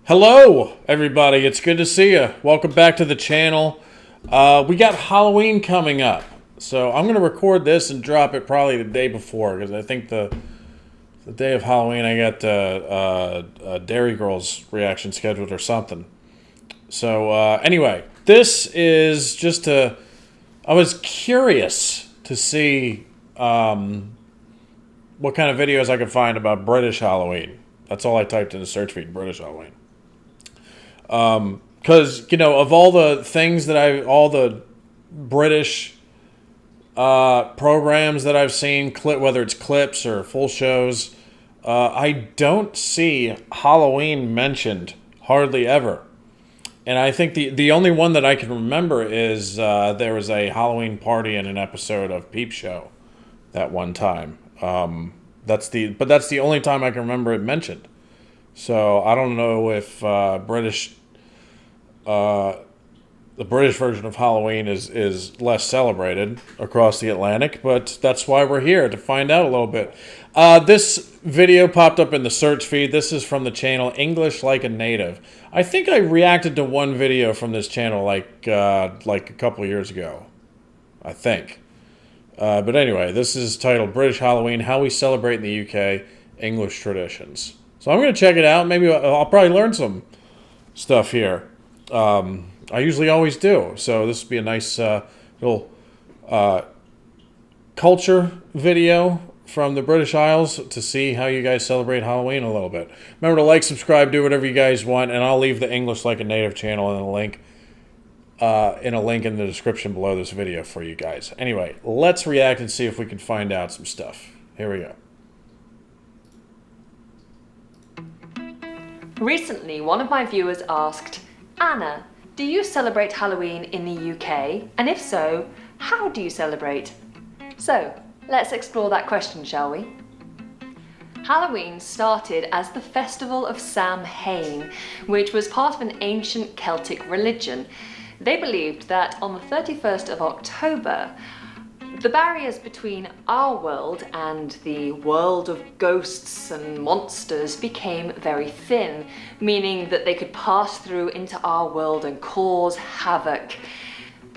Hello, everybody. It's good to see you. Welcome back to the channel. We got Halloween coming up, so I'm going to record this and drop it probably the day before, because I think the day of Halloween I got a Dairy Girls reaction scheduled or something. So anyway, this is just I was curious to see what kind of videos I could find about British Halloween. That's all I typed in the search feed, British Halloween. Because, you know, of all the things that all the British programs that I've seen, whether it's clips or full shows, I don't see Halloween mentioned hardly ever. And I think the only one that I can remember is there was a Halloween party in an episode of Peep Show that one time. That's the only time I can remember it mentioned. So I don't know if the British version of Halloween is less celebrated across the Atlantic, but that's why we're here, to find out a little bit. This video popped up in the search feed. This is from the channel English Like a Native. I think I reacted to one video from this channel like a couple of years ago, I think. But anyway, this is titled British Halloween, How We Celebrate in the UK, English Traditions. So I'm going to check it out. Maybe I'll probably learn some stuff here. I usually always do. So this would be a nice little culture video from the British Isles to see how you guys celebrate Halloween a little bit. Remember to like, subscribe, do whatever you guys want, and I'll leave the English Like a Native channel in a link in the description below this video for you guys. Anyway, let's react and see if we can find out some stuff. Here we go. Recently, one of my viewers asked, Anna, do you celebrate Halloween in the UK? And if so, how do you celebrate? So, let's explore that question, shall we? Halloween started as the festival of Samhain, which was part of an ancient Celtic religion. They believed that on the 31st of October, the barriers between our world and the world of ghosts and monsters became very thin, meaning that they could pass through into our world and cause havoc.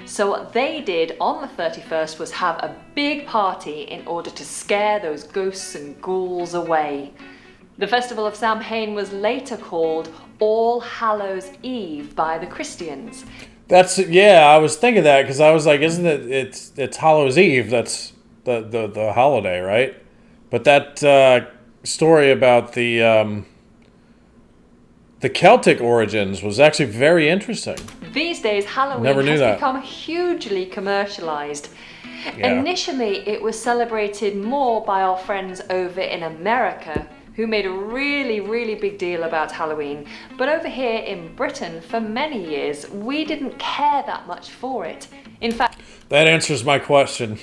So what they did on the 31st was have a big party in order to scare those ghosts and ghouls away. The Festival of Samhain was later called All Hallows Eve by the Christians. Yeah, I was thinking that because I was like, isn't it's Hallows Eve? That's the holiday, right? But that story about the Celtic origins was actually very interesting. These days, Halloween has become hugely commercialized. Yeah. Initially, it was celebrated more by our friends over in America, who made a really big deal about Halloween. But over here in Britain, for many years, we didn't care that much for it. In fact... That answers my question.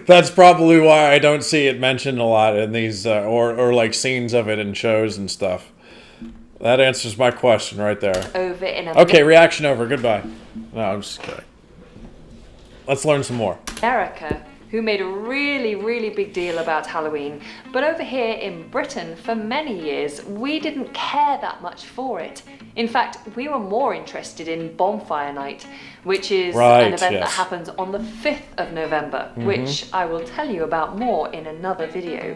That's probably why I don't see it mentioned a lot in these, or like scenes of it in shows and stuff. That answers my question right there. Over in Okay, reaction over. Goodbye. No, I'm just kidding. Let's learn some more. America, who made a really big deal about Halloween. But over here in Britain, for many years, we didn't care that much for it. In fact, we were more interested in Bonfire Night, which is an event that happens on the 5th of November, which I will tell you about more in another video.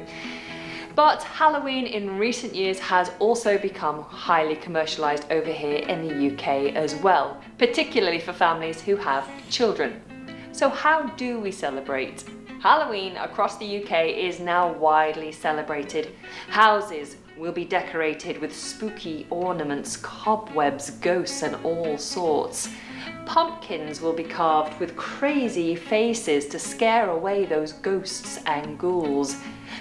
But Halloween in recent years has also become highly commercialized over here in the UK as well, particularly for families who have children. So how do we celebrate? Halloween across the UK is now widely celebrated. Houses will be decorated with spooky ornaments, cobwebs, ghosts and all sorts. Pumpkins will be carved with crazy faces to scare away those ghosts and ghouls.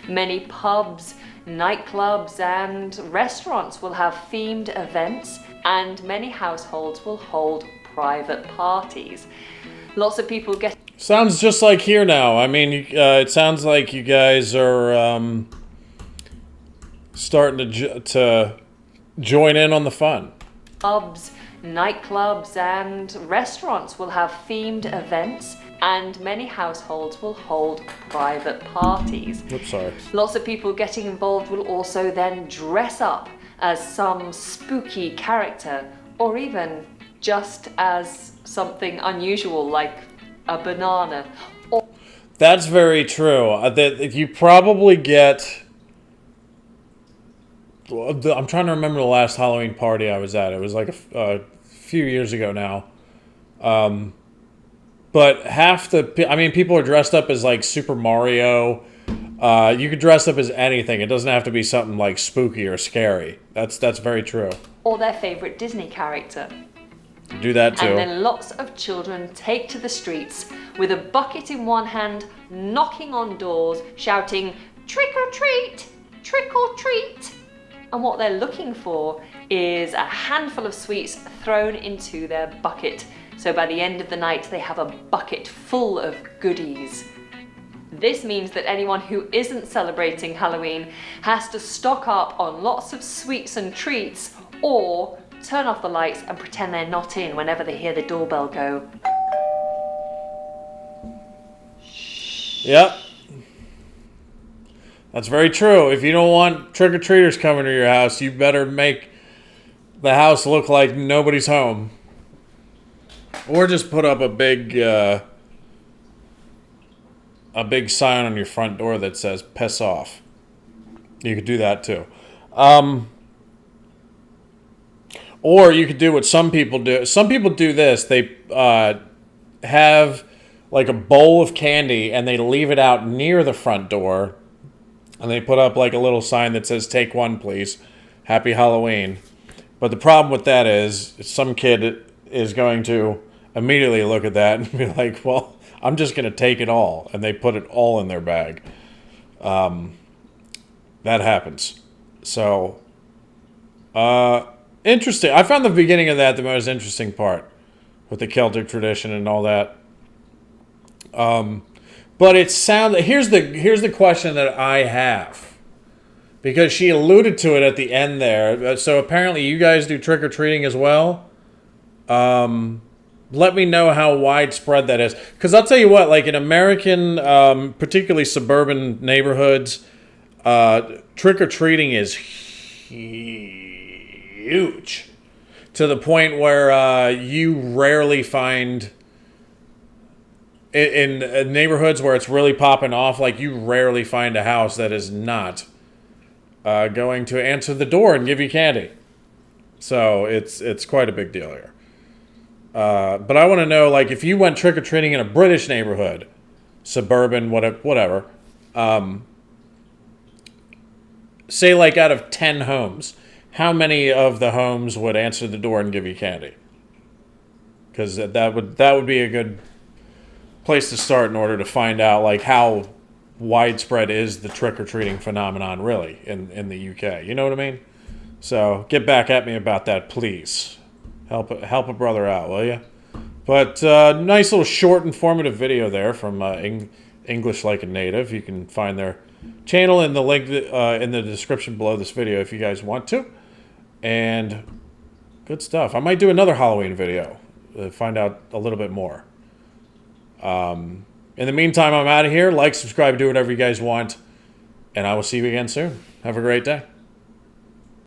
Many pubs, nightclubs and restaurants will have themed events, and many households will hold private parties. Lots of people get... Sounds just like here now. I mean, it sounds like you guys are starting to join in on the fun. Pubs, nightclubs and restaurants will have themed events, and many households will hold private parties. Oops, sorry. Lots of people getting involved will also then dress up as some spooky character, or even just as something unusual like a banana. That's very true. That you probably get. I'm trying to remember the last Halloween party I was at. It was like a few years ago now. But people are dressed up as like Super Mario. You could dress up as anything. It doesn't have to be something like spooky or scary. That's very true. Or their favorite Disney character. Do that too. And then lots of children take to the streets with a bucket in one hand, knocking on doors, shouting, "Trick or treat! Trick or treat!" And what they're looking for is a handful of sweets thrown into their bucket. So by the end of the night, they have a bucket full of goodies. This means that anyone who isn't celebrating Halloween has to stock up on lots of sweets and treats, or turn off the lights and pretend they're not in whenever they hear the doorbell go. Yep. That's very true. If you don't want trick-or-treaters coming to your house, you better make the house look like nobody's home. Or just put up a big sign on your front door that says "Piss off." You could do that too. Or you could do what some people do. Some people do this. They have like a bowl of candy and they leave it out near the front door. And they put up like a little sign that says, "Take one, please. Happy Halloween." But the problem with that is some kid is going to immediately look at that and be like, "Well, I'm just going to take it all." And they put it all in their bag. That happens. So, interesting. I found the beginning of that the most interesting part with the Celtic tradition and all that. But here's the question that I have, because she alluded to it at the end there. So apparently you guys do trick or treating as well. Let me know how widespread that is, because I'll tell you what, like in American, particularly suburban neighborhoods, trick or treating is huge to the point where you rarely find. In neighborhoods where it's really popping off, like you rarely find a house that is not going to answer the door and give you candy. So it's quite a big deal here. But I want to know, like, if you went trick-or-treating in a British neighborhood, suburban, whatever, say like out of 10 homes, how many of the homes would answer the door and give you candy? Because that would be a good place to start in order to find out like how widespread is the trick-or-treating phenomenon really in the UK. You know what I mean? So get back at me about that, please. Help a brother out, will you? But nice little short informative video there from English Like a Native. You can find their channel in the link in the description below this video if you guys want to. And good stuff. I might do another Halloween video to find out a little bit more. In the meantime, I'm out of here. Like, subscribe, do whatever you guys want. And I will see you again soon. Have a great day.